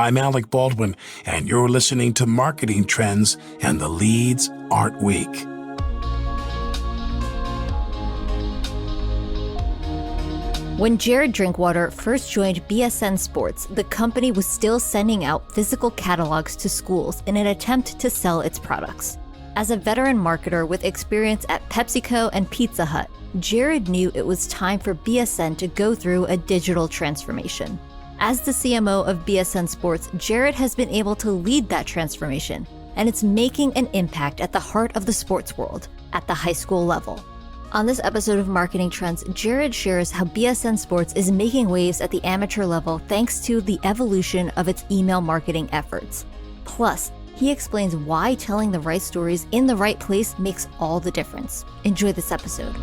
I'm Alec Baldwin, and you're listening to Marketing Trends and the Leads Art Week. When Jared Drinkwater first joined BSN Sports, the company was still sending out physical catalogs to schools in an attempt to sell its products. As a veteran marketer with experience at PepsiCo and Pizza Hut, Jared knew it was time for BSN to go through a digital transformation. As the CMO of BSN Sports, Jared has been able to lead that transformation, and it's making an impact at the heart of the sports world, at the high school level. On this episode of Marketing Trends, Jared shares how BSN Sports is making waves at the amateur level thanks to the evolution of its email marketing efforts. Plus, he explains why telling the right stories in the right place makes all the difference. Enjoy this episode.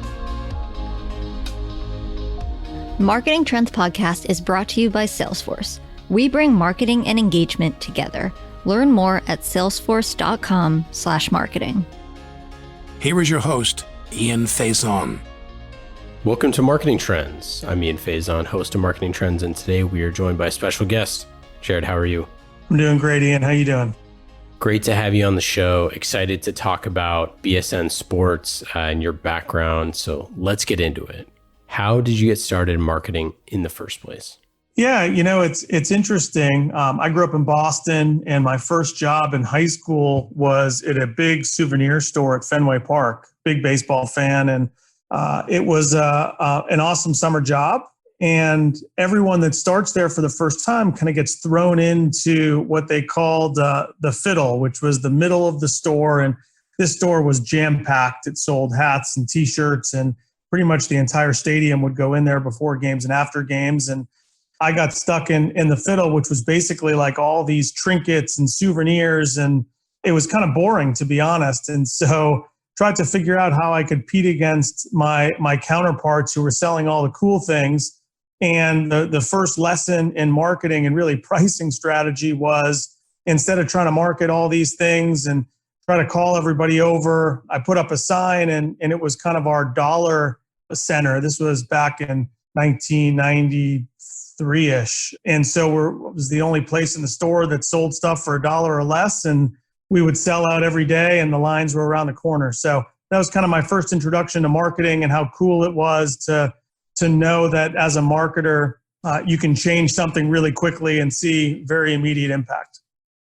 Marketing Trends Podcast is brought to you by Salesforce. We bring marketing and engagement together. Learn more at salesforce.com/marketing. Here is your host, Ian Faison. Welcome to Marketing Trends. I'm Ian Faison, host of Marketing Trends, and today we are joined by a special guest. Jared, how are you? I'm doing great, Ian. How you doing? Great to have you on the show. Excited to talk about BSN Sports and your background. So let's get into it. How did you get started in marketing in the first place? Yeah, it's interesting. I grew up in Boston, and my first job in high school was at a big souvenir store at Fenway Park. Big baseball fan, and it was an awesome summer job. And everyone that starts there for the first time kind of gets thrown into what they called the fiddle, which was the middle of the store. And this store was jam-packed. It sold hats and T-shirts, and pretty much the entire stadium would go in there before games and after games. And I got stuck in the fiddle, which was basically like all these trinkets and souvenirs. And it was kind of boring, to be honest. And so tried to figure out how I could compete against my counterparts who were selling all the cool things. And the first lesson in marketing and really pricing strategy was, instead of trying to market all these things and try to call everybody over, I put up a sign, and it was kind of our dollar center. This was back in 1993-ish. And so it was the only place in the store that sold stuff for $1 or less. And we would sell out every day, and the lines were around the corner. So that was kind of my first introduction to marketing, and how cool it was to know that as a marketer, you can change something really quickly and see very immediate impact.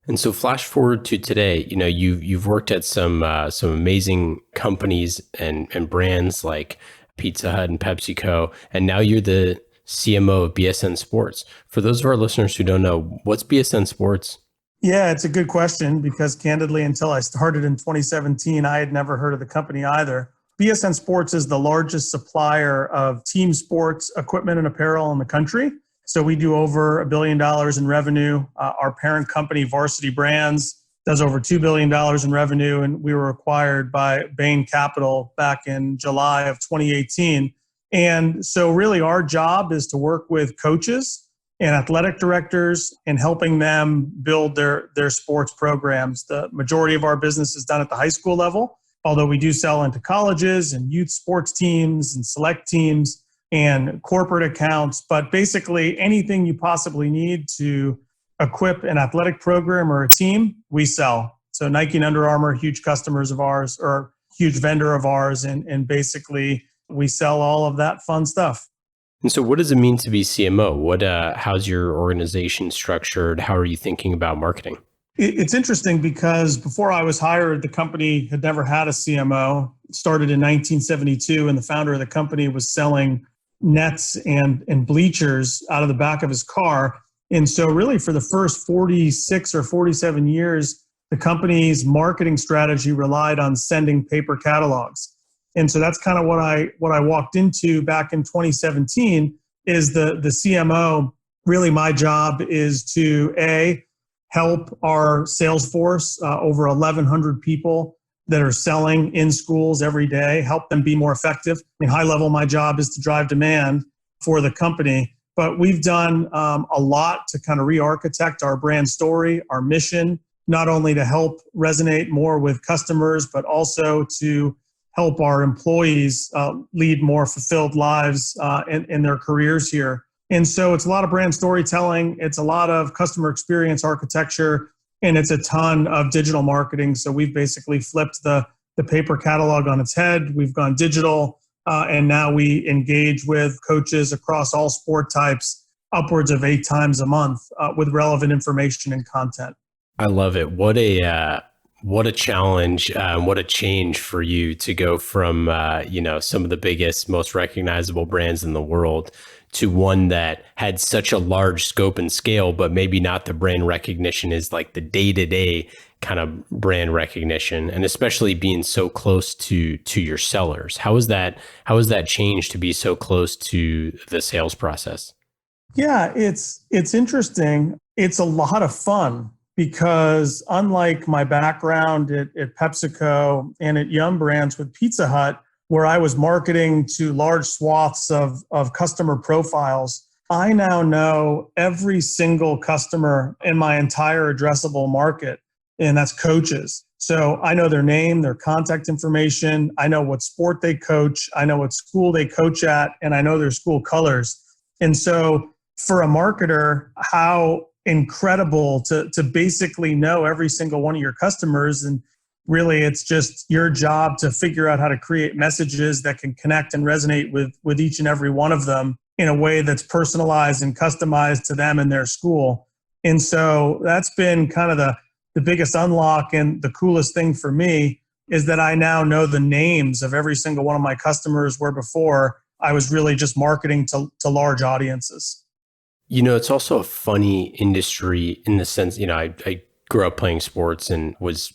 And so flash forward to today, you've worked at some amazing companies and brands like Pizza Hut and PepsiCo, and now you're the CMO of BSN Sports. For those of our listeners who don't know, what's BSN Sports? Yeah, it's a good question, because candidly, until I started in 2017, I had never heard of the company either. BSN Sports is the largest supplier of team sports equipment and apparel in the country. So we do over $1 billion in revenue. Our parent company, Varsity Brands, does over $2 billion in revenue, and we were acquired by Bain Capital back in July of 2018. And so really our job is to work with coaches and athletic directors and helping them build their sports programs. The majority of our business is done at the high school level, although we do sell into colleges and youth sports teams and select teams and corporate accounts. But basically anything you possibly need to equip an athletic program or a team, we sell. So Nike and Under Armour, huge customers of ours, or huge vendor of ours. And basically we sell all of that fun stuff. And so what does it mean to be CMO? How's your organization structured? How are you thinking about marketing? It's interesting, because before I was hired, the company had never had a CMO. It started in 1972, and the founder of the company was selling nets and bleachers out of the back of his car. And so really for the first 46 or 47 years, the company's marketing strategy relied on sending paper catalogs. And so that's kind of what I walked into back in 2017 is the CMO. Really my job is to help our sales force, over 1,100 people that are selling in schools every day, help them be more effective. High level, my job is to drive demand for the company. But we've done a lot to kind of re-architect our brand story, our mission, not only to help resonate more with customers, but also to help our employees lead more fulfilled lives in their careers here. And so it's a lot of brand storytelling. It's a lot of customer experience architecture, and it's a ton of digital marketing. So we've basically flipped the paper catalog on its head. We've gone digital, and now we engage with coaches across all sport types upwards of 8 times a month with relevant information and content. I love it. What a challenge, what a change for you to go from, some of the biggest, most recognizable brands in the world to one that had such a large scope and scale, but maybe not the brand recognition is like the day-to-day kind of brand recognition, and especially being so close to your sellers. How has that changed to be so close to the sales process? Yeah, it's interesting. It's a lot of fun because unlike my background at PepsiCo and at Yum Brands with Pizza Hut, where I was marketing to large swaths of customer profiles, I now know every single customer in my entire addressable market, and that's coaches. So I know their name, their contact information. I know what sport they coach. I know what school they coach at, and I know their school colors. And so for a marketer, how incredible to basically know every single one of your customers. And really, it's just your job to figure out how to create messages that can connect and resonate with each and every one of them in a way that's personalized and customized to them and their school. And so that's been kind of the biggest unlock, and the coolest thing for me is that I now know the names of every single one of my customers, where before I was really just marketing to large audiences. It's also a funny industry in the sense, I grew up playing sports and was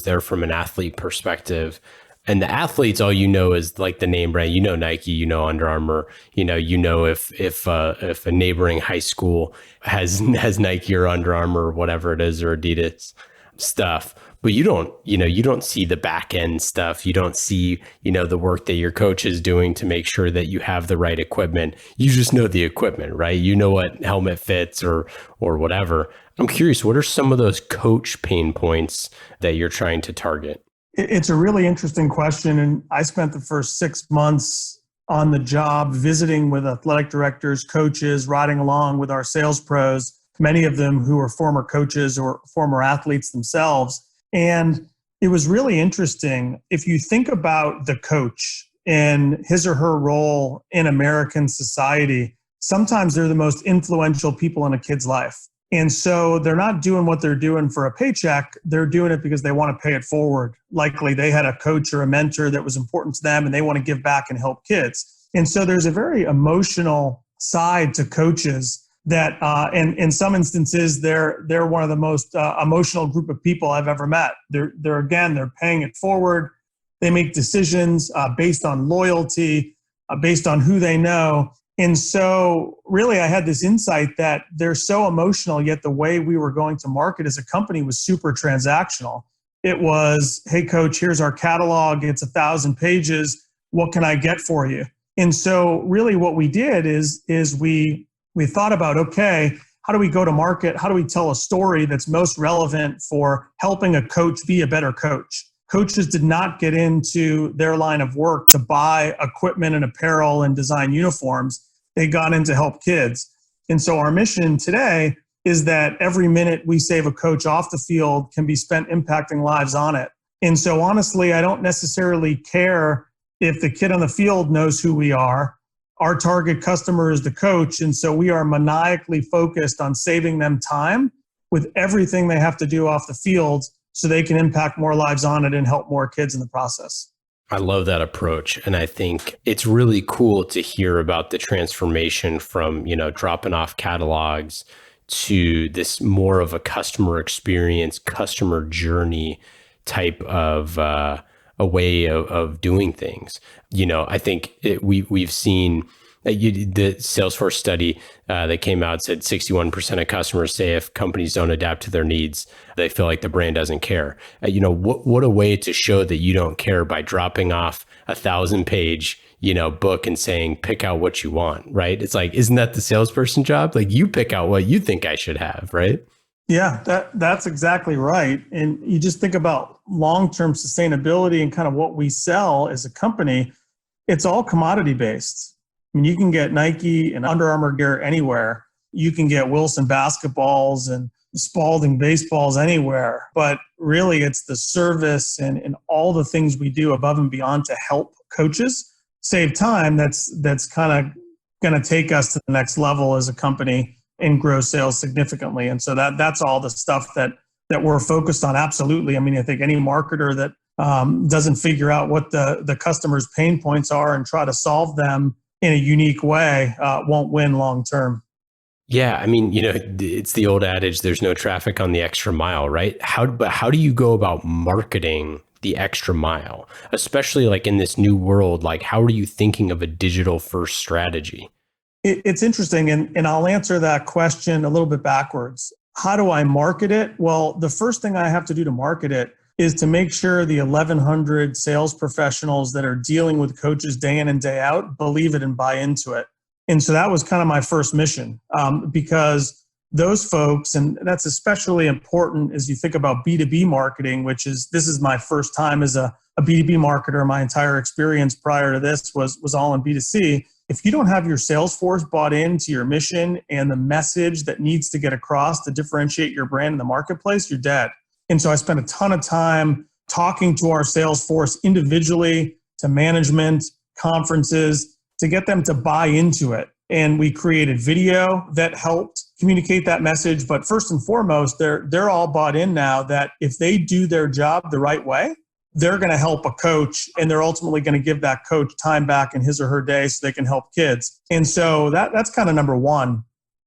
there from an athlete perspective. And the athletes, all is like the name brand. Nike, Under Armour. If a neighboring high school has Nike or Under Armour or whatever it is, or Adidas stuff. But you don't see the back end stuff. You don't see, the work that your coach is doing to make sure that you have the right equipment. You just know the equipment, right? You know what helmet fits or whatever. I'm curious, what are some of those coach pain points that you're trying to target? It's a really interesting question. And I spent the first 6 months on the job visiting with athletic directors, coaches, riding along with our sales pros, many of them who are former coaches or former athletes themselves. And it was really interesting. If you think about the coach and his or her role in American society, sometimes they're the most influential people in a kid's life. And so they're not doing what they're doing for a paycheck. They're doing it because they want to pay it forward. Likely they had a coach or a mentor that was important to them and they want to give back and help kids. And so there's a very emotional side to coaches that and in some instances they're one of the most emotional group of people I've ever met. They're paying it forward. They make decisions based on loyalty, based on who they know. And so really I had this insight that they're so emotional, yet the way we were going to market as a company was super transactional. It was, hey coach, here's our catalog. It's 1,000 pages. What can I get for you? And so really what we did is we thought about, okay, how do we go to market? How do we tell a story that's most relevant for helping a coach be a better coach? Coaches did not get into their line of work to buy equipment and apparel and design uniforms. They got in to help kids. And so our mission today is that every minute we save a coach off the field can be spent impacting lives on it. And so honestly, I don't necessarily care if the kid on the field knows who we are. Our target customer is the coach. And so we are maniacally focused on saving them time with everything they have to do off the field so they can impact more lives on it and help more kids in the process. I love that approach. And I think it's really cool to hear about the transformation from, dropping off catalogs to this more of a customer experience, customer journey type of a way of doing things. I think we've seen the Salesforce study that came out said 61% of customers say if companies don't adapt to their needs, they feel like the brand doesn't care. What a way to show that you don't care by dropping off 1,000-page book and saying pick out what you want, right? It's like, isn't that the salesperson job? Like you pick out what you think I should have, right? Yeah, that's exactly right. And you just think about long-term sustainability and kind of what we sell as a company, it's all commodity based. I mean, you can get Nike and Under Armour gear anywhere. You can get Wilson basketballs and Spalding baseballs anywhere. But really, it's the service and all the things we do above and beyond to help coaches save time that's kind of going to take us to the next level as a company and grow sales significantly. And so that's all the stuff that we're focused on. Absolutely. I mean, I think any marketer that doesn't figure out what the customer's pain points are and try to solve them in a unique way won't win long term. Yeah, I mean, it's the old adage, there's no traffic on the extra mile, right? But how do you go about marketing the extra mile, especially like in this new world? Like, how are you thinking of a digital first strategy? It's interesting, and I'll answer that question a little bit backwards. How do I market it? Well, the first thing I have to do to market it is to make sure the 1,100 sales professionals that are dealing with coaches day in and day out believe it and buy into it. And so that was kind of my first mission, because those folks, and that's especially important as you think about B2B marketing, this is my first time as a B2B marketer. My entire experience prior to this was all in B2C. If you don't have your sales force bought into your mission and the message that needs to get across to differentiate your brand in the marketplace, you're dead. And so I spent a ton of time talking to our sales force individually, to management, conferences, to get them to buy into it. And we created video that helped communicate that message. But first and foremost, they're all bought in now that if they do their job the right way, they're going to help a coach, and they're ultimately going to give that coach time back in his or her day so they can help kids. And so that's kind of number one.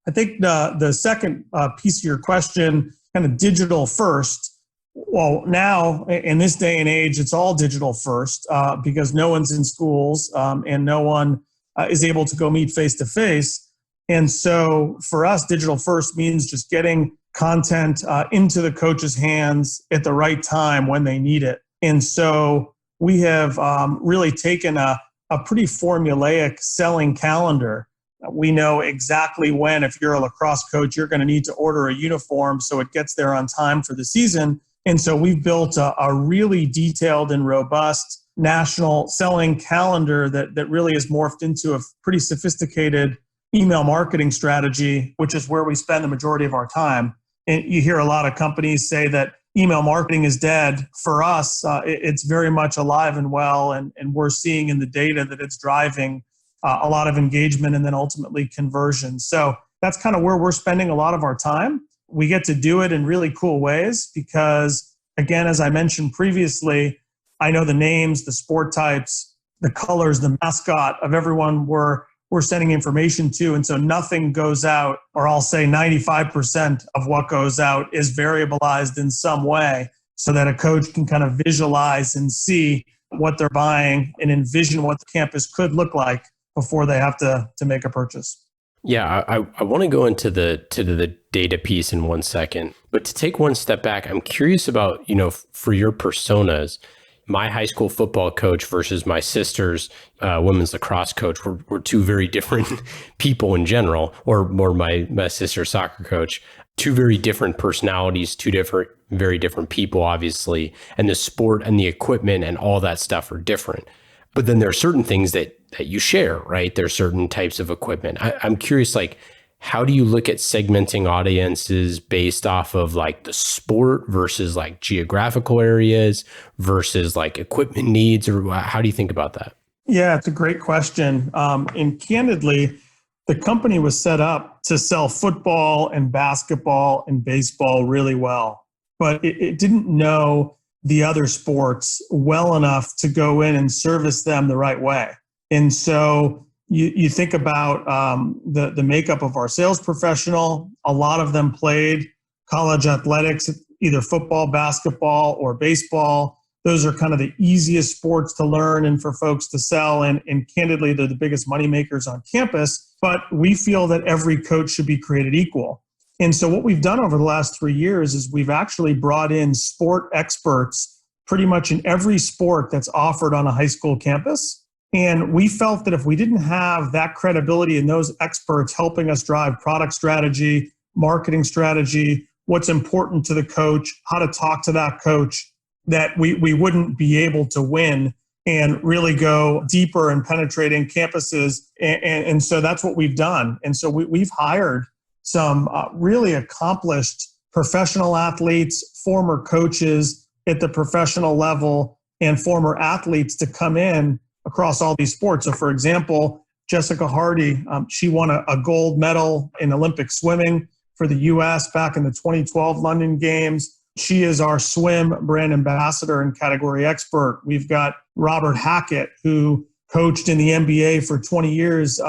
I think the second piece of your question, kind of digital first. Well, now in this day and age, it's all digital first because no one's in schools and no one is able to go meet face to face. And so for us, digital first means just getting content into the coach's hands at the right time when they need it. And so we have really taken a pretty formulaic selling calendar. We know exactly when, if you're a lacrosse coach, you're going to need to order a uniform so it gets there on time for the season. And so we've built a really detailed and robust national selling calendar that really has morphed into a pretty sophisticated email marketing strategy, which is where we spend the majority of our time. And you hear a lot of companies say that email marketing is dead. For us, it's very much alive and well, and we're seeing in the data that it's driving a lot of engagement and then ultimately conversion. So that's kind of where we're spending a lot of our time. We get to do it in really cool ways because, again, as I mentioned previously, I know the names, the sport types, the colors, the mascot of everyone we're sending information to. And so nothing goes out, or I'll say 95% of what goes out is variabilized in some way so that a coach can kind of visualize and see what they're buying and envision what the campus could look like before they have to make a purchase. Yeah, I want to go into the data piece in 1 second, but to take one step back, I'm curious about, for your personas, my high school football coach versus my sister's women's lacrosse coach were two very different people in general, or my sister's soccer coach, two very different personalities, very different people, obviously, and the sport and the equipment and all that stuff are different. But then there are certain things that you share, right? There are certain types of equipment. I'm curious, like, how do you look at segmenting audiences based off of like the sport versus like geographical areas versus like equipment needs, or how do you think about that? Yeah, it's a great question. And candidly, the company was set up to sell football and basketball and baseball really well, but it didn't know the other sports well enough to go in and service them the right way. And so you think about the makeup of our sales professional. A lot of them played college athletics, either football, basketball, or baseball. Those are kind of the easiest sports to learn and for folks to sell. And candidly, they're the biggest money makers on campus. But we feel that every coach should be created equal. And so what we've done over the last 3 years is we've actually brought in sport experts pretty much in every sport that's offered on a high school campus. And we felt that if we didn't have that credibility and those experts helping us drive product strategy, marketing strategy, what's important to the coach, how to talk to that coach, that we wouldn't be able to win and really go deeper and penetrating campuses. And so that's what we've done. And so we've hired some really accomplished professional athletes, former coaches at the professional level, and former athletes to come in across all these sports. So for example, Jessica Hardy, she won a gold medal in Olympic swimming for the U.S. back in the 2012 London Games. She is our swim brand ambassador and category expert. We've got Robert Hackett, who coached in the NBA for 20 years,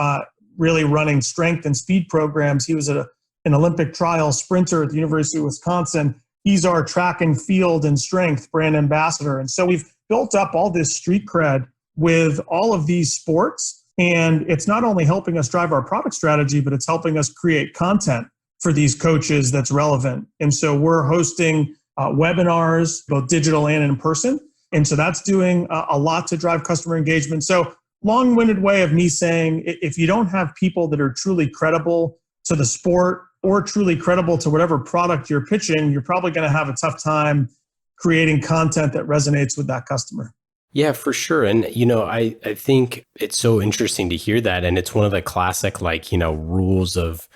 really running strength and speed programs. He was an Olympic trial sprinter at the University of Wisconsin. He's our track and field and strength brand ambassador. And so we've built up all this street cred with all of these sports. And it's not only helping us drive our product strategy, but it's helping us create content for these coaches that's relevant. And so we're hosting webinars, both digital and in person. And so that's doing a lot to drive customer engagement. So long-winded way of me saying, if you don't have people that are truly credible to the sport or truly credible to whatever product you're pitching, you're probably going to have a tough time creating content that resonates with that customer. Yeah, for sure. And, I think it's so interesting to hear that. And it's one of the classic, rules of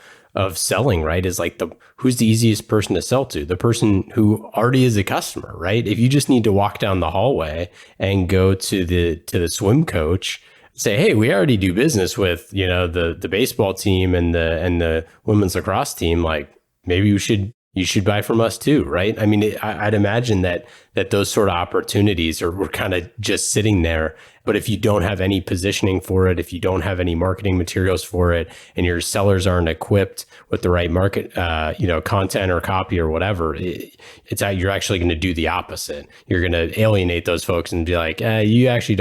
selling, right? Is like who's the easiest person to sell to? The person who already is a customer, right? If you just need to walk down the hallway and go to the swim coach, say, hey, we already do business with, the baseball team and the women's lacrosse team. Like maybe you should buy from us too, right? I mean, I'd imagine that those sort of opportunities were kind of just sitting there. But if you don't have any positioning for it, if you don't have any marketing materials for it, and your sellers aren't equipped with the right market, content or copy or whatever, you're actually going to do the opposite. You're going to alienate those folks and be like, you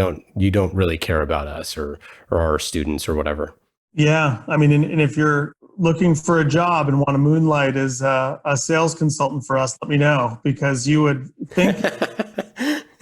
don't really care about us or our students or whatever. Yeah, I mean, and if you're looking for a job and want to moonlight as a sales consultant for us, let me know, because you would think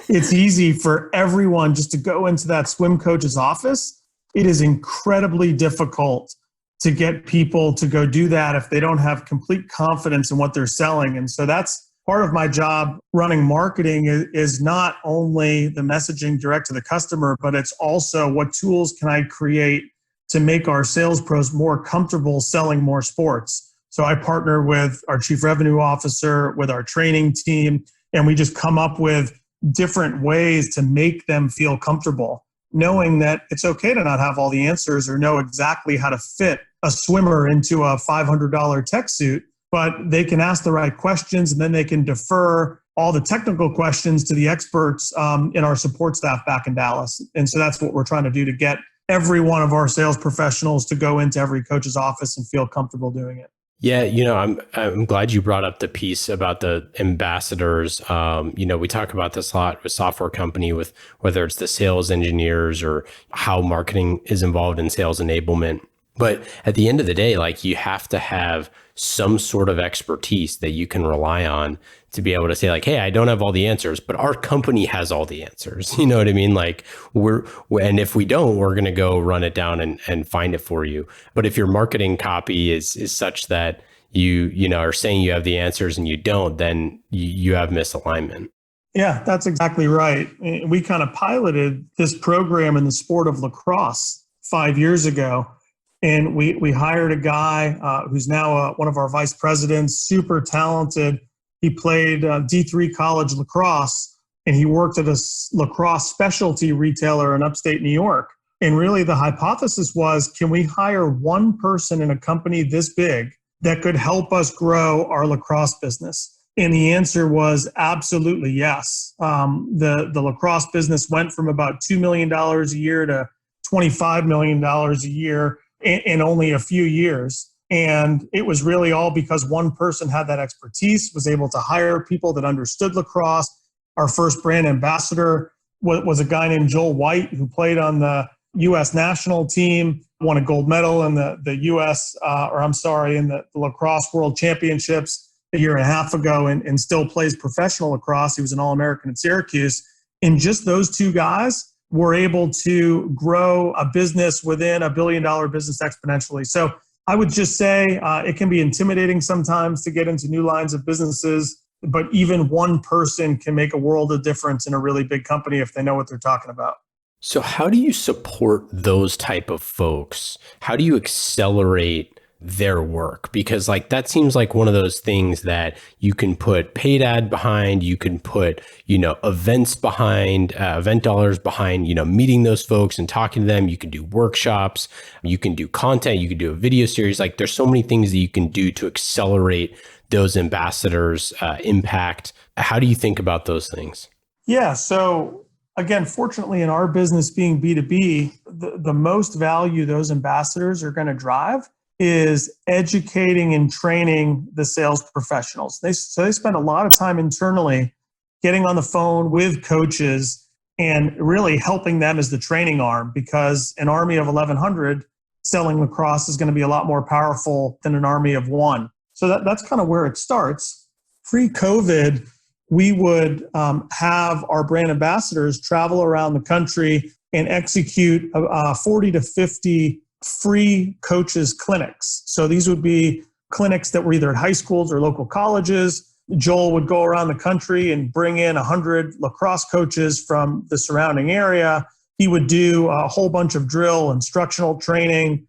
it's easy for everyone just to go into that swim coach's office. It is incredibly difficult to get people to go do that if they don't have complete confidence in what they're selling. And so that's part of my job running marketing is not only the messaging direct to the customer, but it's also what tools can I create to make our sales pros more comfortable selling more sports. So I partner with our chief revenue officer, with our training team, and we just come up with different ways to make them feel comfortable, knowing that it's okay to not have all the answers or know exactly how to fit a swimmer into a $500 tech suit, but they can ask the right questions, and then they can defer all the technical questions to the experts in our support staff back in Dallas. And so that's what we're trying to do to get every one of our sales professionals to go into every coach's office and feel comfortable doing it. Yeah, I'm glad you brought up the piece about the ambassadors. We talk about this a lot with software company, with whether it's the sales engineers or how marketing is involved in sales enablement. But at the end of the day, you have to have some sort of expertise that you can rely on to be able to say hey, I don't have all the answers, but our company has all the answers. You know what I mean? And if we don't, we're going to go run it down and find it for you. But if your marketing copy is such that you are saying you have the answers and you don't, then you have misalignment. Yeah, that's exactly right. We kind of piloted this program in the sport of lacrosse 5 years ago. And we hired a guy who's now one of our vice presidents, super talented. He played D3 college lacrosse, and he worked at a lacrosse specialty retailer in upstate New York. And really the hypothesis was, can we hire one person in a company this big that could help us grow our lacrosse business? And the answer was absolutely yes. The lacrosse business went from about $2 million a year to $25 million a year in only a few years. And it was really all because one person had that expertise, was able to hire people that understood lacrosse. Our first brand ambassador was a guy named Joel White, who played on the U.S. national team, won a gold medal in the in the Lacrosse World Championships a year and a half ago, and still plays professional lacrosse. He was an All-American at Syracuse. And just those two guys were able to grow a business within $1 billion business exponentially. So I would just say it can be intimidating sometimes to get into new lines of businesses, but even one person can make a world of difference in a really big company if they know what they're talking about. So how do you support those type of folks? How do you accelerate their work? Because like that seems like one of those things that you can put paid ad behind, you can put, events behind, event dollars behind, meeting those folks and talking to them. You can do workshops, you can do content, you can do a video series. Like there's so many things that you can do to accelerate those ambassadors' impact. How do you think about those things? Yeah. So again, fortunately, in our business being B2B, the most value those ambassadors are going to drive is educating and training the sales professionals. So they spend a lot of time internally getting on the phone with coaches and really helping them as the training arm, because an army of 1,100 selling lacrosse is going to be a lot more powerful than an army of one. So that's kind of where it starts. Pre-COVID, we would have our brand ambassadors travel around the country and execute 40 to 50 free coaches clinics. So these would be clinics that were either at high schools or local colleges. Joel would go around the country and bring in 100 lacrosse coaches from the surrounding area. He would do a whole bunch of drill, instructional training,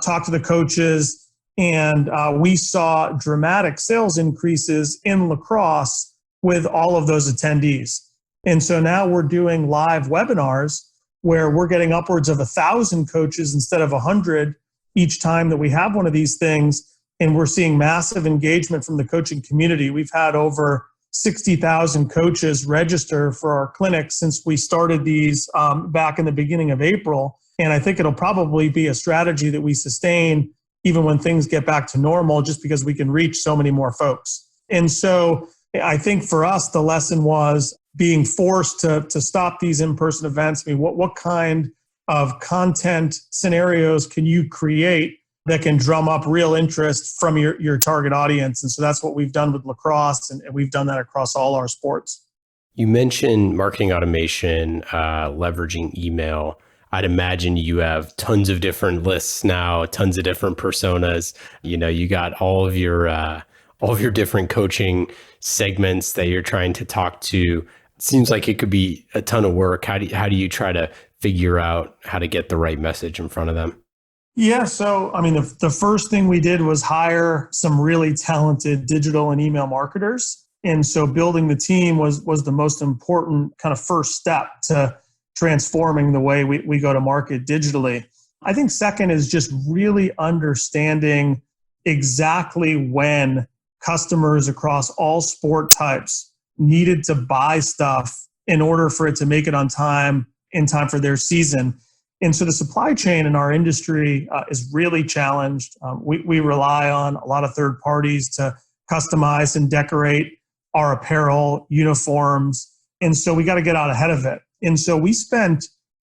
talk to the coaches, and we saw dramatic sales increases in lacrosse with all of those attendees. And so now we're doing live webinars where we're getting upwards of 1,000 coaches instead of 100 each time that we have one of these things. And we're seeing massive engagement from the coaching community. We've had over 60,000 coaches register for our clinics since we started these back in the beginning of April. And I think it'll probably be a strategy that we sustain even when things get back to normal, just because we can reach so many more folks. And so I think for us, the lesson was being forced to stop these in-person events. I mean, what kind of content scenarios can you create that can drum up real interest from your target audience? And so that's what we've done with lacrosse, and we've done that across all our sports. You mentioned marketing automation, leveraging email. I'd imagine you have tons of different lists now, tons of different personas. You got all of your different coaching segments that you're trying to talk to. It seems like it could be a ton of work. How do you try to figure out how to get the right message in front of them? Yeah. So, I mean, the first thing we did was hire some really talented digital and email marketers. And so building the team was the most important kind of first step to transforming the way we go to market digitally. I think second is just really understanding exactly when customers across all sport types needed to buy stuff in order for it to make it on time, in time for their season. And so the supply chain in our industry is really challenged. We rely on a lot of third parties to customize and decorate our apparel, uniforms. And so we got to get out ahead of it. And so we spent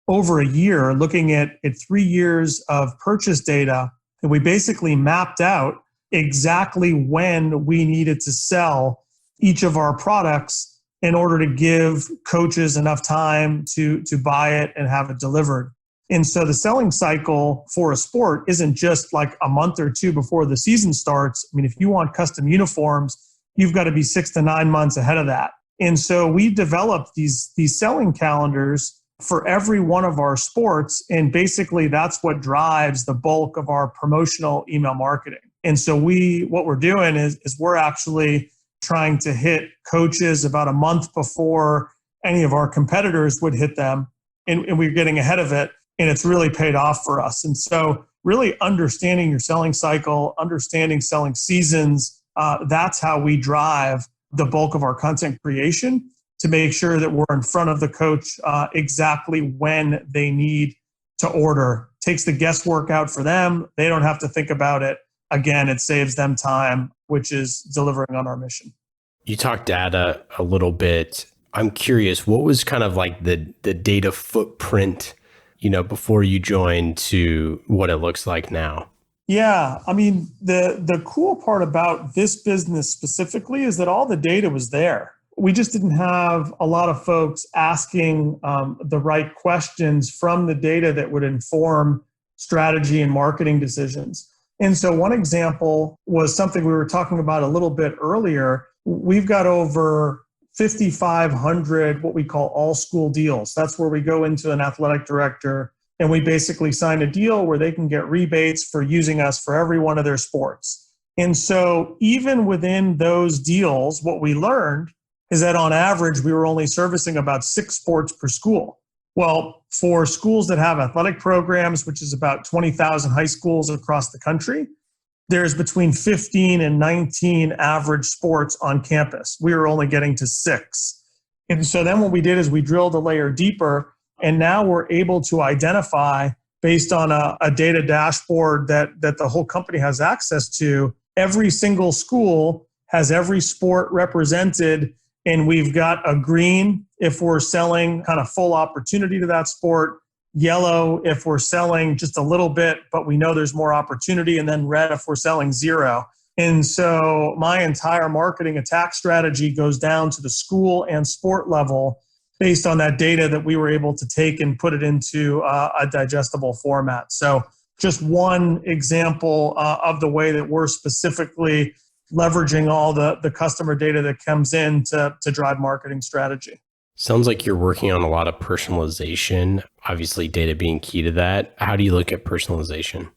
over a year looking at 3 years of purchase data, and we basically mapped out exactly when we needed to sell each of our products in order to give coaches enough time to buy it and have it delivered. And so the selling cycle for a sport isn't just like a month or two before the season starts. I mean, if you want custom uniforms, you've got to be 6 to 9 months ahead of that. And so we developed these selling calendars for every one of our sports. And basically that's what drives the bulk of our promotional email marketing. And so what we're doing is we're actually trying to hit coaches about a month before any of our competitors would hit them. And we're getting ahead of it. And it's really paid off for us. And so really understanding your selling cycle, understanding selling seasons, that's how we drive the bulk of our content creation to make sure that we're in front of the coach exactly when they need to order. Takes the guesswork out for them. They don't have to think about it. Again, it saves them time, which is delivering on our mission. You talked data a little bit. I'm curious, what was kind of like the data footprint, before you joined to what it looks like now? Yeah, I mean, the cool part about this business specifically is that all the data was there. We just didn't have a lot of folks asking the right questions from the data that would inform strategy and marketing decisions. And so one example was something we were talking about a little bit earlier. We've got over 5,500 what we call all school deals. That's where we go into an athletic director and we basically sign a deal where they can get rebates for using us for every one of their sports. And so even within those deals, what we learned is that on average, we were only servicing about 6 sports per school. Well, for schools that have athletic programs, which is about 20,000 high schools across the country, there's between 15 and 19 average sports on campus. We were only getting to 6. And so then what we did is we drilled a layer deeper, and now we're able to identify, based on a data dashboard that the whole company has access to, every single school has every sport represented, and we've got a green if we're selling kind of full opportunity to that sport, yellow if we're selling just a little bit, but we know there's more opportunity, and then red if we're selling 0. And so my entire marketing attack strategy goes down to the school and sport level based on that data that we were able to take and put it into a digestible format. So just one example of the way that we're specifically leveraging all the customer data that comes in to drive marketing strategy. Sounds like you're working on a lot of personalization, obviously data being key to that. How do you look at personalization?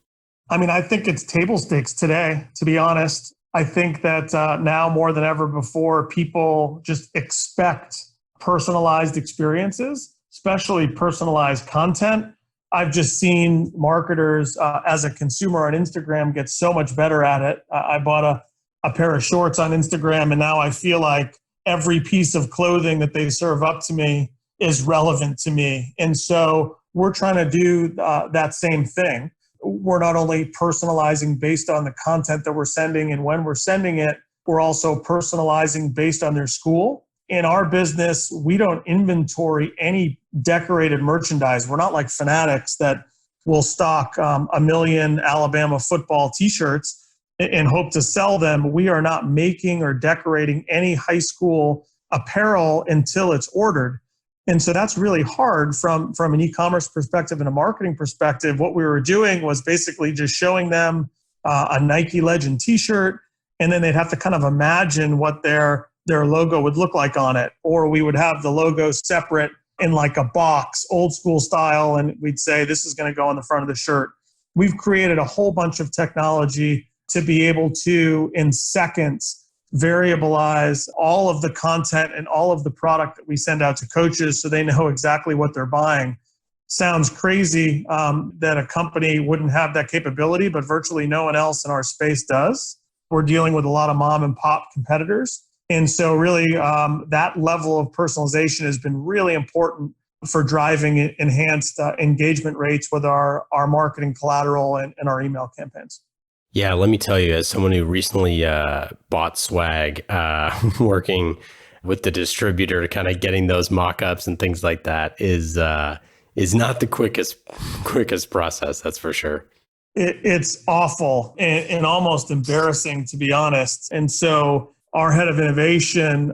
I mean, I think it's table stakes today, to be honest. I think that now more than ever before, people just expect personalized experiences, especially personalized content. I've just seen marketers as a consumer on Instagram get so much better at it. I bought a pair of shorts on Instagram, and now I feel like every piece of clothing that they serve up to me is relevant to me. And so we're trying to do that same thing. We're not only personalizing based on the content that we're sending and when we're sending it, we're also personalizing based on their school. In our business, we don't inventory any decorated merchandise. We're not like Fanatics that will stock 1 million Alabama football t-shirts and hope to sell them. We are not making or decorating any high school apparel until it's ordered. And so that's really hard from an e-commerce perspective and a marketing perspective. What we were doing was basically just showing them a Nike Legend t-shirt, and then they'd have to kind of imagine what their logo would look like on it. Or we would have the logo separate in like a box, old school style, and we'd say, this is going to go on the front of the shirt. We've created a whole bunch of technology to be able to, in seconds, variabilize all of the content and all of the product that we send out to coaches so they know exactly what they're buying. Sounds crazy that a company wouldn't have that capability, but virtually no one else in our space does. We're dealing with a lot of mom and pop competitors. And so really that level of personalization has been really important for driving enhanced engagement rates with our marketing collateral and our email campaigns. Yeah, let me tell you, as someone who recently bought swag, working with the distributor to kind of getting those mock-ups and things like that is not the quickest process, that's for sure. It's awful and almost embarrassing, to be honest. And so our head of innovation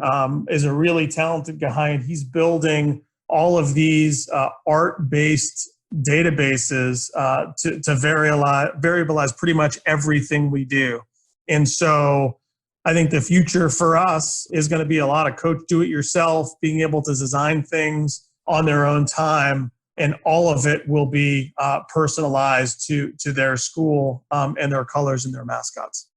is a really talented guy, and he's building all of these art-based databases to variabilize pretty much everything we do. And so I think the future for us is going to be a lot of coach do-it-yourself, being able to design things on their own time, and all of it will be personalized to their school and their colors and their mascots.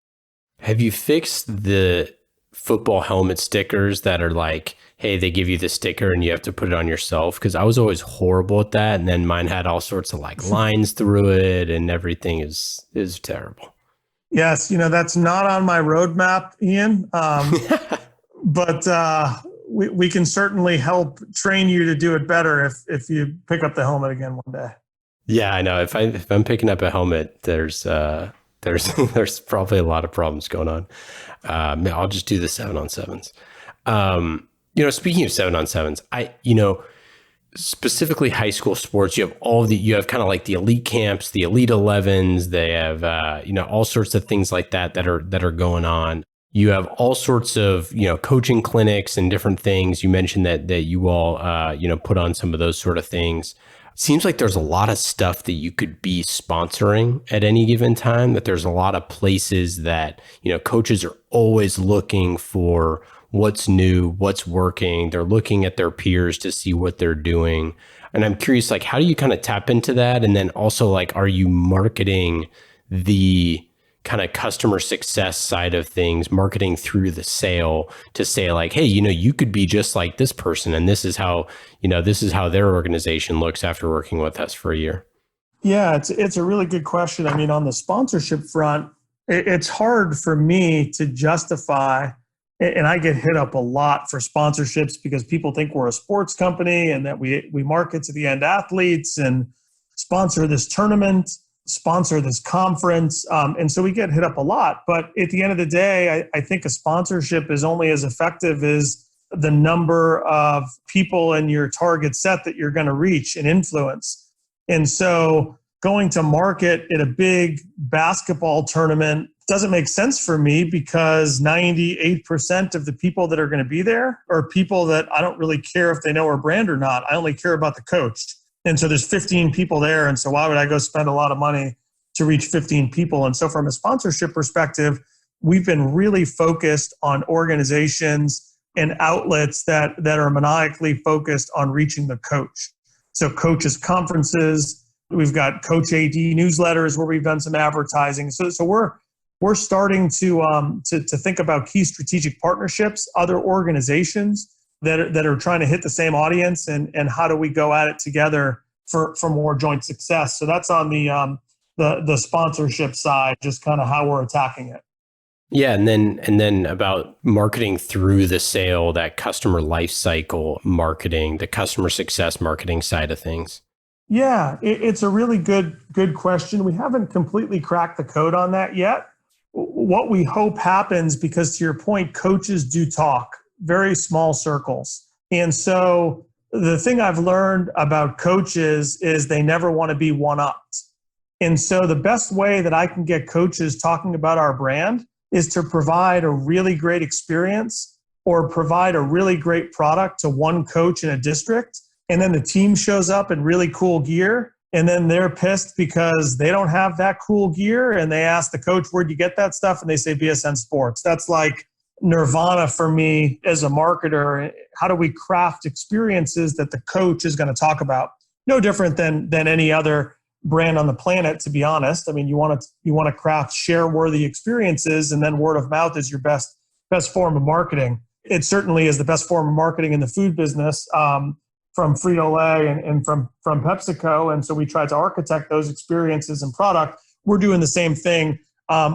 Have you fixed the football helmet stickers that are like, hey, they give you the sticker and you have to put it on yourself? Because I was always horrible at that, and then mine had all sorts of like lines through it, and everything is terrible. Yes, that's not on my roadmap, Ian. But we can certainly help train you to do it better if you pick up the helmet again one day. Yeah, I know. If I'm picking up a helmet, there's probably a lot of problems going on. I'll just do the 7-on-7s. Speaking of 7-on-7s, specifically high school sports, you have kind of like the elite camps, the elite 11s. They have, all sorts of things like that are going on. You have all sorts of, coaching clinics and different things. You mentioned that you all, put on some of those sort of things. It seems like there's a lot of stuff that you could be sponsoring at any given time, that there's a lot of places that, coaches are always looking for what's new, what's working. They're looking at their peers to see what they're doing. And I'm curious, like, how do you kind of tap into that? And then also, like, are you marketing the kind of customer success side of things, marketing through the sale to say like, hey, you could be just like this person. And this is how their organization looks after working with us for a year. Yeah, it's a really good question. I mean, on the sponsorship front, it's hard for me to justify, and I get hit up a lot for sponsorships because people think we're a sports company and that we market to the end athletes and sponsor this tournament, sponsor this conference. And so we get hit up a lot. But at the end of the day, I think a sponsorship is only as effective as the number of people in your target set that you're going to reach and influence. And so going to market at a big basketball tournament doesn't make sense for me because 98% of the people that are going to be there are people that I don't really care if they know our brand or not. I only care about the coach. And so there's 15 people there. And so why would I go spend a lot of money to reach 15 people? And so from a sponsorship perspective, we've been really focused on organizations and outlets that are maniacally focused on reaching the coach. So coaches conferences, we've got Coach AD newsletters where we've done some advertising. So we're starting to think about key strategic partnerships, other organizations that are trying to hit the same audience, and how do we go at it together for more joint success. So that's on the sponsorship side, just kind of how we're attacking it. Yeah, and then about marketing through the sale, that customer life cycle marketing, the customer success marketing side of things. Yeah, it's a really good question. We haven't completely cracked the code on that yet. What we hope happens, because to your point, coaches do talk, very small circles. And so the thing I've learned about coaches is they never want to be one-upped. And so the best way that I can get coaches talking about our brand is to provide a really great experience or provide a really great product to one coach in a district. And then the team shows up in really cool gear. And then they're pissed because they don't have that cool gear. And they ask the coach, where'd you get that stuff? And they say BSN Sports. That's like nirvana for me as a marketer. How do we craft experiences that the coach is going to talk about? No different than any other brand on the planet, to be honest. I mean, you want to craft share-worthy experiences, and then word of mouth is your best form of marketing. It certainly is the best form of marketing in the food business, from Frito-Lay and from PepsiCo. And so we try to architect those experiences and product. We're doing the same thing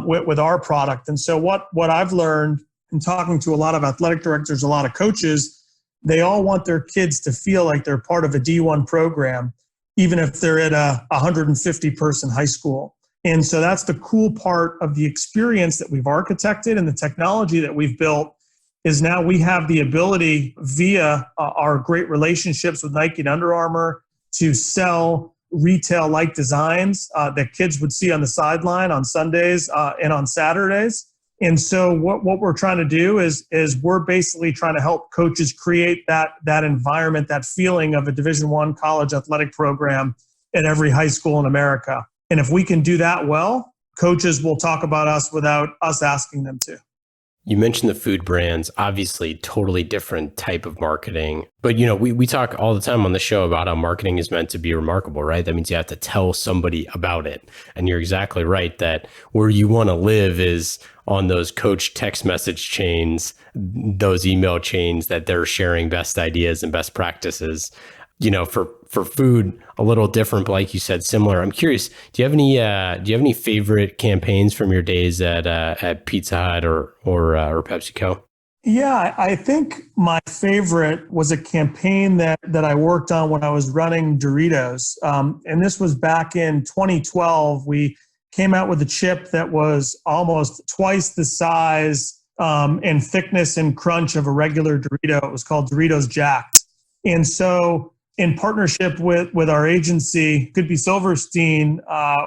with our product. And so what I've learned in talking to a lot of athletic directors, a lot of coaches, they all want their kids to feel like they're part of a D1 program, even if they're at a 150-person high school. And so that's the cool part of the experience that we've architected, and the technology that we've built is now we have the ability via our great relationships with Nike and Under Armour to sell retail-like designs that kids would see on the sideline on Sundays and on Saturdays. And so what we're trying to do is we're basically trying to help coaches create that environment, that feeling of a Division I college athletic program at every high school in America. And if we can do that well, coaches will talk about us without us asking them to. You mentioned the food brands, obviously totally different type of marketing. But, we talk all the time on the show about how marketing is meant to be remarkable, right? That means you have to tell somebody about it. And you're exactly right that where you want to live is on those coach text message chains, those email chains that they're sharing best ideas and best practices. For food, a little different, but like you said, similar. I'm curious, do you have any favorite campaigns from your days at Pizza Hut or PepsiCo? Yeah, I think my favorite was a campaign that I worked on when I was running Doritos. And this was back in 2012. We came out with a chip that was almost twice the size and thickness and crunch of a regular Dorito. It was called Doritos Jacked. And so in partnership with our agency, Could Be Silverstein,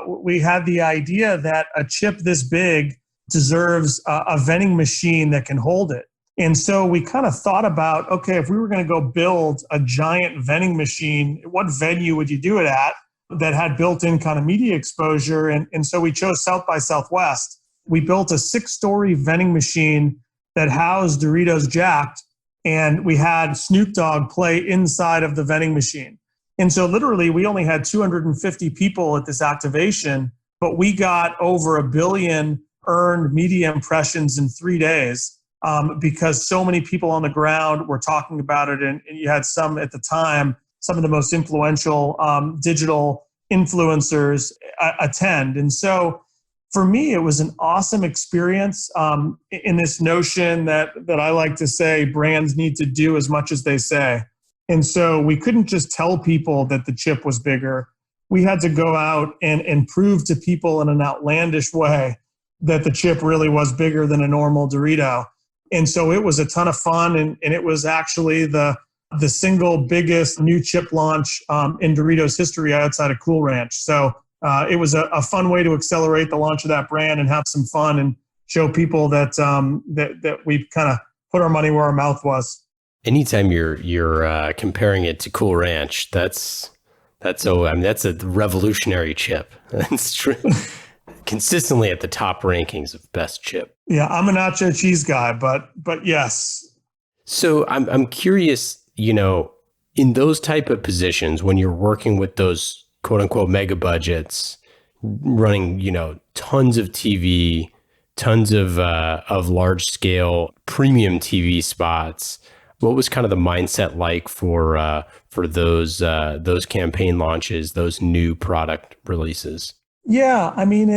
we had the idea that a chip this big deserves a vending machine that can hold it. And so we kind of thought about, okay, if we were going to go build a giant vending machine, what venue would you do it at that had built-in kind of media exposure? And so we chose South by Southwest. We built a 6-story vending machine that housed Doritos Jacked, and we had Snoop Dogg play inside of the vending machine. And so literally we only had 250 people at this activation, but we got over 1 billion earned media impressions in 3 days because so many people on the ground were talking about it. And you had some at the time, some of the most influential digital influencers attend. And so for me, it was an awesome experience in this notion that I like to say brands need to do as much as they say. And so we couldn't just tell people that the chip was bigger. We had to go out and prove to people in an outlandish way that the chip really was bigger than a normal Dorito. And so it was a ton of fun. And it was actually the single biggest new chip launch in Doritos history outside of Cool Ranch. So it was a fun way to accelerate the launch of that brand and have some fun and show people that that we've kind of put our money where our mouth was. Anytime you're comparing it to Cool Ranch, that's a revolutionary chip. That's true. Consistently at the top rankings of best chip. Yeah, I'm a nacho cheese guy, but yes. So I'm curious, in those type of positions when you're working with those quote unquote mega budgets, running tons of TV, tons of large scale premium TV spots. What was kind of the mindset like for those campaign launches, those new product releases? Yeah, I mean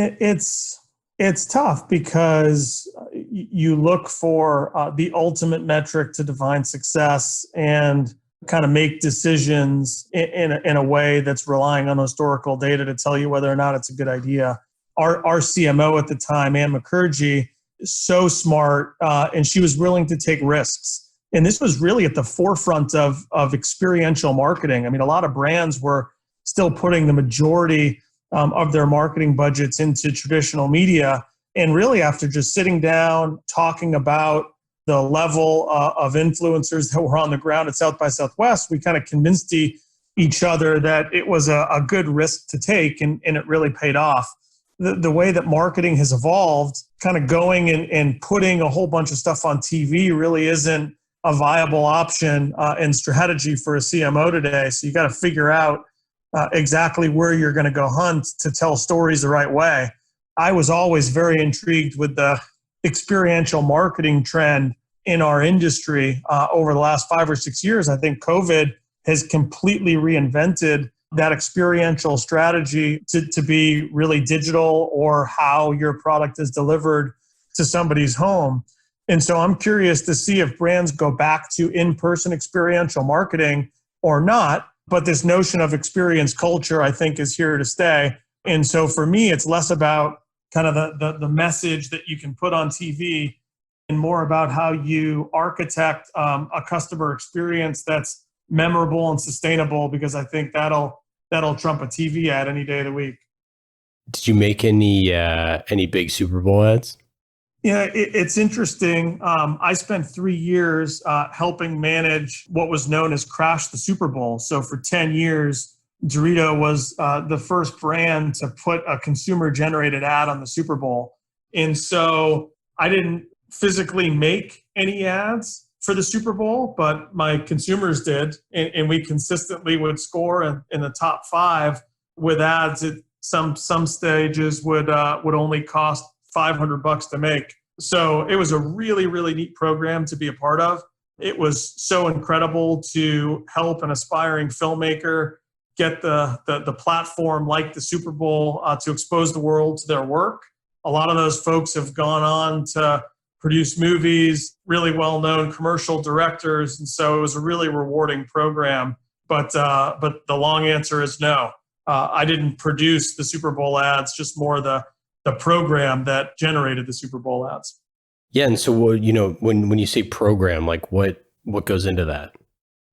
it's tough because you look for the ultimate metric to define success and kind of make decisions in a way that's relying on historical data to tell you whether or not it's a good idea. Our CMO at the time, Ann Mukherjee, is so smart, and she was willing to take risks. And this was really at the forefront of experiential marketing. I mean, a lot of brands were still putting the majority of their marketing budgets into traditional media. And really, after just sitting down, talking about the level of influencers that were on the ground at South by Southwest, we kind of convinced each other that it was a good risk to take, and it really paid off. The way that marketing has evolved, kind of going and putting a whole bunch of stuff on TV really isn't a viable option and strategy for a CMO today. So you got to figure out exactly where you're going to go hunt to tell stories the right way. I was always very intrigued with the experiential marketing trend in our industry over the last 5 or 6 years. I think COVID has completely reinvented that experiential strategy to be really digital, or how your product is delivered to somebody's home. And so I'm curious to see if brands go back to in-person experiential marketing or not. But this notion of experience culture, I think, is here to stay. And so for me, it's less about kind of the message that you can put on TV and more about how you architect a customer experience that's memorable and sustainable, because I think that'll trump a TV ad any day of the week. Did you make any big Super Bowl ads? Yeah, it's interesting. I spent 3 years helping manage what was known as Crash the Super Bowl. So for 10 years, Dorito was the first brand to put a consumer-generated ad on the Super Bowl. And so I didn't physically make any ads for the Super Bowl, but my consumers did. And we consistently would score in the top 5 with ads at some stages would only cost $500 to make. So it was a really, really neat program to be a part of. It was so incredible to help an aspiring filmmaker get the platform like the Super Bowl to expose the world to their work. A lot of those folks have gone on to produce movies, really well-known commercial directors. And so it was a really rewarding program. But the long answer is no. I didn't produce the Super Bowl ads, just more the program that generated the Super Bowl ads. Yeah. And so, when you say program, like what goes into that?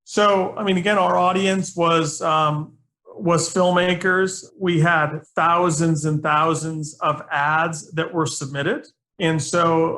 So, I mean, again, our audience was filmmakers. We had thousands and thousands of ads that were submitted. And so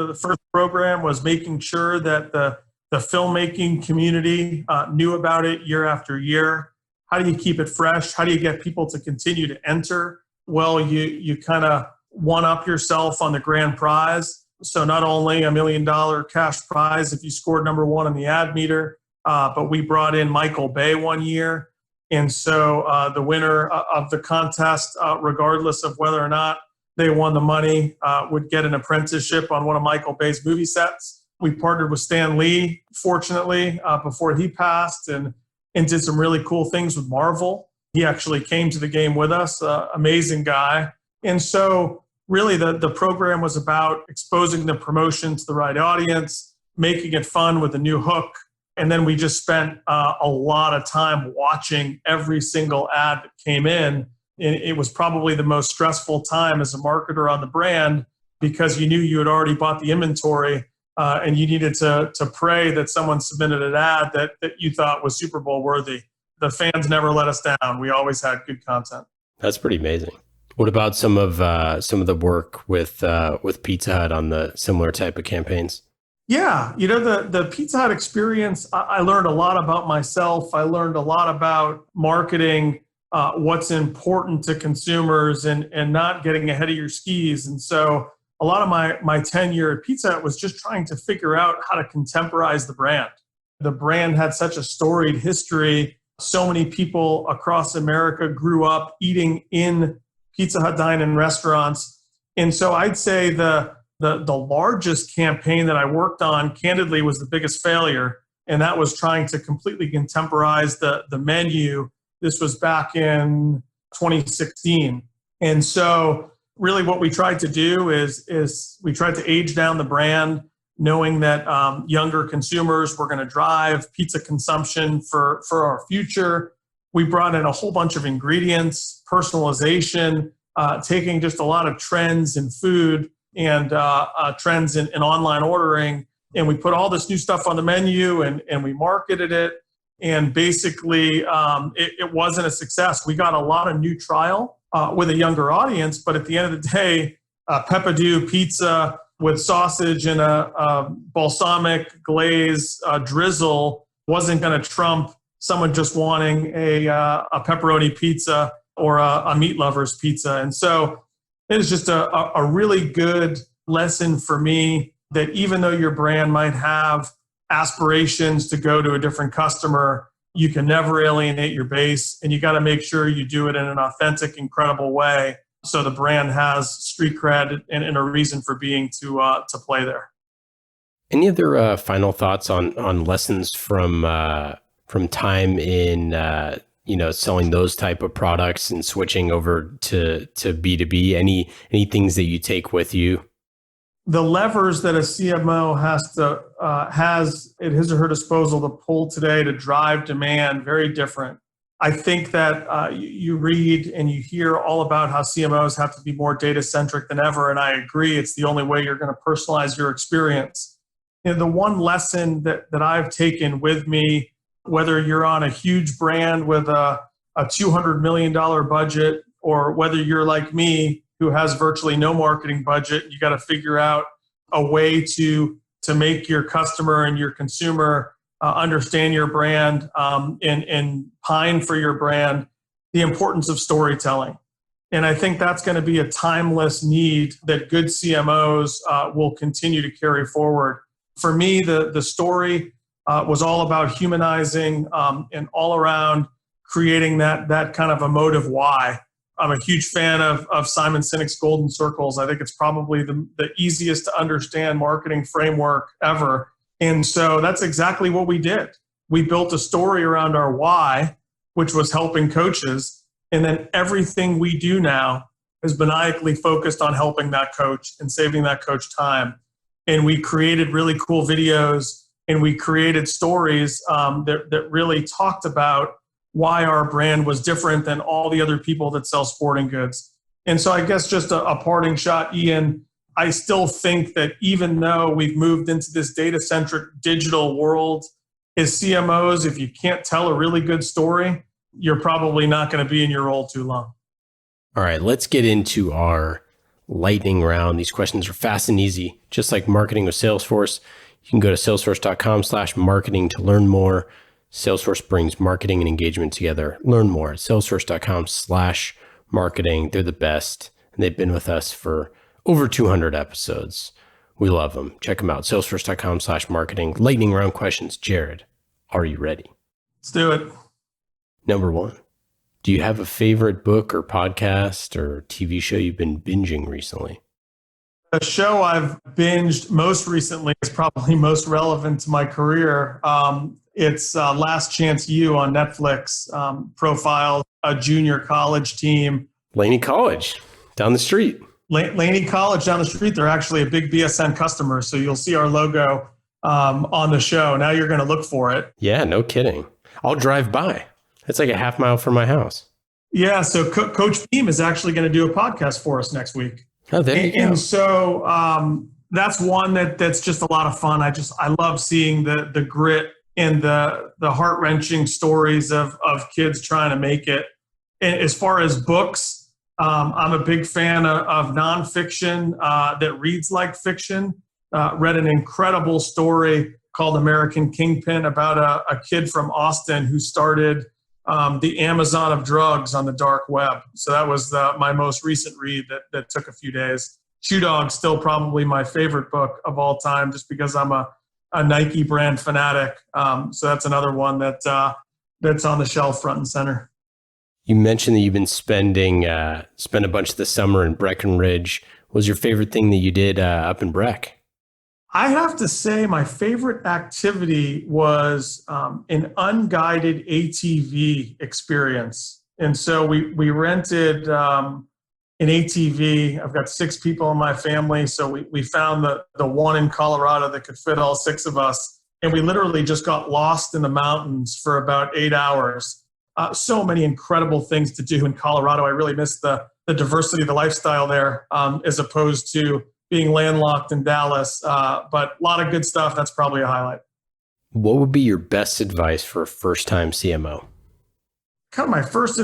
the first program was making sure that the filmmaking community knew about it year after year. How do you keep it fresh? How do you get people to continue to enter? Well, you kind of one-up yourself on the grand prize. So not only $1 million cash prize if you scored number one on the ad meter, but we brought in Michael Bay one year. And so the winner of the contest, regardless of whether or not they won the money, would get an apprenticeship on one of Michael Bay's movie sets. We partnered with Stan Lee, fortunately, before he passed, and did some really cool things with Marvel. He actually came to the game with us, amazing guy. And so really the program was about exposing the promotion to the right audience, making it fun with a new hook. And then we just spent a lot of time watching every single ad that came in. And it was probably the most stressful time as a marketer on the brand, because you knew you had already bought the inventory and you needed to pray that someone submitted an ad that you thought was Super Bowl worthy. The fans never let us down. We always had good content. That's pretty amazing. What about some of the work with Pizza Hut on the similar type of campaigns? Yeah, the Pizza Hut experience, I learned a lot about myself. I learned a lot about marketing, what's important to consumers, and not getting ahead of your skis. And so a lot of my tenure at Pizza Hut was just trying to figure out how to contemporize the brand. The brand had such a storied history. So many people across America grew up eating in Pizza Hut dine-in restaurants. And so I'd say the largest campaign that I worked on, candidly, was the biggest failure. And that was trying to completely contemporize the menu. This was back in 2016. And so really what we tried to do is we tried to age down the brand, knowing that younger consumers were going to drive pizza consumption for our future. We brought in a whole bunch of ingredients, personalization, taking just a lot of trends in food and trends in online ordering. And we put all this new stuff on the menu and we marketed it. And basically, it wasn't a success. We got a lot of new trial with a younger audience. But at the end of the day, Peppadew pizza with sausage and a balsamic glaze drizzle wasn't going to trump someone just wanting a pepperoni pizza or a meat lover's pizza. And so it is just a really good lesson for me that even though your brand might have aspirations to go to a different customer, you can never alienate your base, and you got to make sure you do it in an authentic, incredible way so the brand has street cred and a reason for being to play there. Any other final thoughts on lessons from time in selling those type of products and switching over to B2B? Any things that you take with you? The levers that a CMO has at his or her disposal to pull today to drive demand, very different. I think that you read and you hear all about how CMOs have to be more data-centric than ever, and I agree. It's the only way you're going to personalize your experience. The one lesson that I've taken with me, whether you're on a huge brand with a $200 million budget, or whether you're like me, who has virtually no marketing budget, you got to figure out a way to make your customer and your consumer understand your brand and pine for your brand, the importance of storytelling. And I think that's going to be a timeless need that good CMOs will continue to carry forward. For me, the story was all about humanizing and all around creating that kind of emotive why. I'm a huge fan of Simon Sinek's Golden Circles. I think it's probably the easiest to understand marketing framework ever. And so that's exactly what we did. We built a story around our why, which was helping coaches. And then everything we do now is maniacally focused on helping that coach and saving that coach time. And we created really cool videos and we created stories that really talked about why our brand was different than all the other people that sell sporting goods. And so I guess just a parting shot, Ian, I still think that even though we've moved into this data-centric digital world, as CMOs, if you can't tell a really good story, you're probably not going to be in your role too long. All right, let's get into our lightning round. These questions are fast and easy, just like marketing with Salesforce. You can go to salesforce.com/marketing to learn more. Salesforce brings marketing and engagement together. Learn more at salesforce.com/marketing. They're the best, and they've been with us for over 200 episodes. We love them. Check them out. Salesforce.com/marketing. Lightning round questions. Jared, are you ready? Let's do it. Number one, do you have a favorite book or podcast or TV show you've been binging recently? The show I've binged most recently is probably most relevant to my career. It's Last Chance U on Netflix. Profile a junior college team. Laney College, down the street. Laney College down the street. They're actually a big BSN customer, so you'll see our logo on the show. Now you're going to look for it. Yeah, no kidding. I'll drive by. It's like a half mile from my house. Yeah, so Coach Beam is actually going to do a podcast for us next week. Oh, there you go. And so that's one that's just a lot of fun. I love seeing the grit and the heart-wrenching stories of kids trying to make it. And as far as books, I'm a big fan of nonfiction that reads like fiction. Read an incredible story called American Kingpin about a kid from Austin who started the Amazon of drugs on the dark web. So that was my most recent read that took a few days. Shoe Dog's still probably my favorite book of all time, just because I'm a Nike brand fanatic. So that's another one that's on the shelf front and center. You mentioned that you've been spent a bunch of the summer in Breckenridge. What was your favorite thing that you did up in Breck? I have to say my favorite activity was an unguided ATV experience. And so we rented an ATV. I've got 6 people in my family. So we found the one in Colorado that could fit all 6 of us. And we literally just got lost in the mountains for about 8 hours. So many incredible things to do in Colorado. I really miss the diversity of the lifestyle there as opposed to being landlocked in Dallas, but a lot of good stuff. That's probably a highlight. What would be your best advice for a first-time CMO? Kind of my first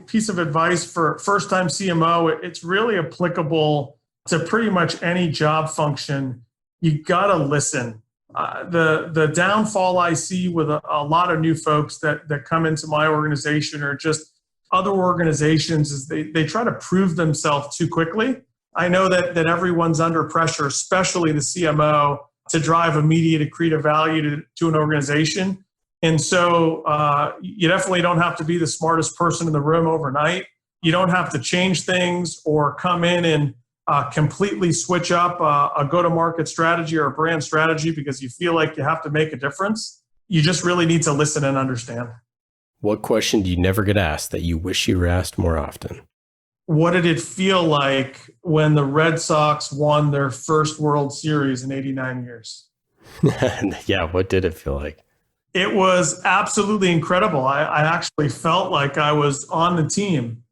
piece of advice for first-time CMO, it's really applicable to pretty much any job function. You got to listen. The downfall I see with a lot of new folks that come into my organization or just other organizations is they try to prove themselves too quickly. I know that everyone's under pressure, especially the CMO, to drive immediate accretive value to an organization. And so you definitely don't have to be the smartest person in the room overnight. You don't have to change things or come in and completely switch up a go-to-market strategy or a brand strategy because you feel like you have to make a difference. You just really need to listen and understand. What question do you never get asked that you wish you were asked more often? What did it feel like when the Red Sox won their first World Series in 89 years? Yeah, what did it feel like? It was absolutely incredible. I actually felt like I was on the team.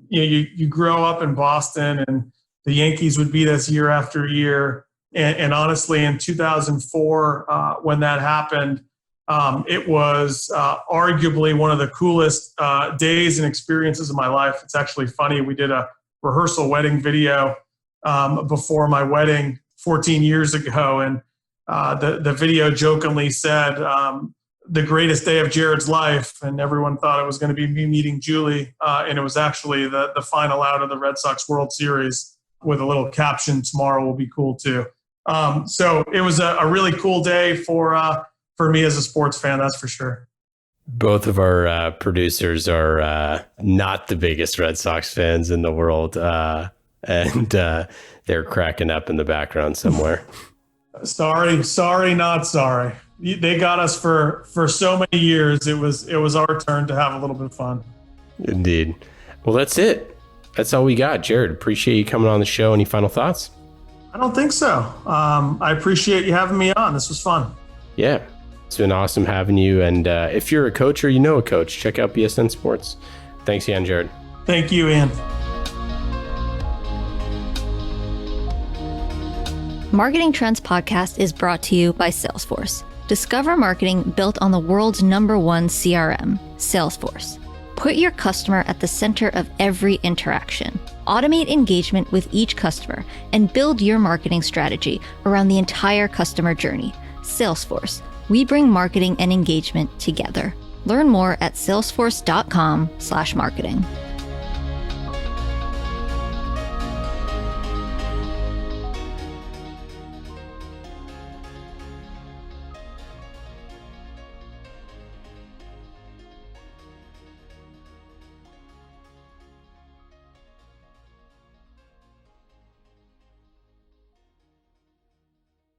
You grow up in Boston and the Yankees would beat us year after year. And honestly, in 2004, when that happened, it was arguably one of the coolest days and experiences of my life. It's actually funny. We did a rehearsal wedding video before my wedding 14 years ago. And the video jokingly said, the greatest day of Jared's life. And everyone thought it was going to be me meeting Julie. And it was actually the final out of the Red Sox World Series with a little caption, "Tomorrow will be cool too." So it was a really cool day for me as a sports fan, that's for sure. Both of our producers are not the biggest Red Sox fans in the world. And they're cracking up in the background somewhere. Sorry, not sorry. They got us for so many years. It was our turn to have a little bit of fun. Indeed. Well, that's it. That's all we got. Jared, appreciate you coming on the show. Any final thoughts? I don't think so. I appreciate you having me on. This was fun. Yeah, it's been awesome having you. And if you're a coach or you know a coach, check out BSN Sports. Thanks again, Jared. Thank you, Ian. Marketing Trends Podcast is brought to you by Salesforce. Discover marketing built on the world's #1 CRM, Salesforce. Put your customer at the center of every interaction. Automate engagement with each customer and build your marketing strategy around the entire customer journey. Salesforce. We bring marketing and engagement together. Learn more at salesforce.com/marketing.